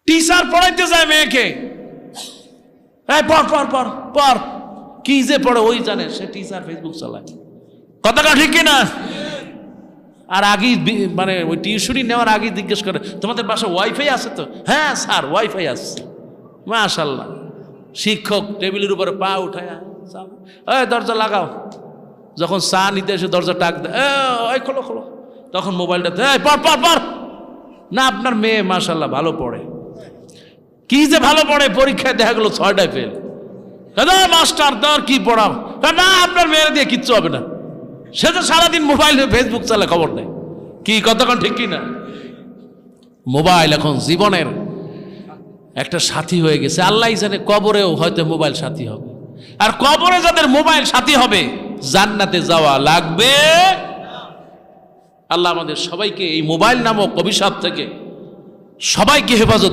Teacher পড়াইতে যায় মেয়েকে, এই পড় পড় পড় পড়, কি যে পড়ে ওই জানে, সে টিচার ফেসবুক চালায়। কথাটা ঠিক কিনা? আর আগে মানে ওই টিউশনি নেওয়ার আগে জিজ্ঞেস করে, তোমাদের বাসায় ওয়াইফাই আছে তো? হ্যাঁ স্যার ওয়াইফাই আছে। মাশাআল্লাহ। শিক্ষক টেবিলের উপরে পা উঠায়, এই দরজা লাগাও। যখন চা নিতে এসে দরজা টাক দেয়, এই খোলো খোলো, তখন মোবাইলটা পড় পড় পড়। না, আপনার মেয়ে মাশাআল্লাহ ভালো পড়ে। কি যে ভালো পড়ে, পরীক্ষায় দেখা গেলো 6টায় ফেল। মাস্টার দর কি পড়াও? না, আপনার মেয়ের দিয়ে কিচ্ছু হবে না, সে তো সারাদিন মোবাইল ফেসবুক চালে, খবর নেই। কি কতক্ষণ ঠিক কি না? মোবাইল এখন জীবনের একটা সাথী হয়ে গেছে। আল্লাহ জানে কবরেও হয়তো মোবাইল সাথী হবে। আর কবরে যাদের মোবাইল সাথী হবে, জান্নাতে যাওয়া লাগবে। আল্লাহ আমাদের সবাইকে এই মোবাইল নামক অভিশাপ থেকে সবাইকে হেফাজত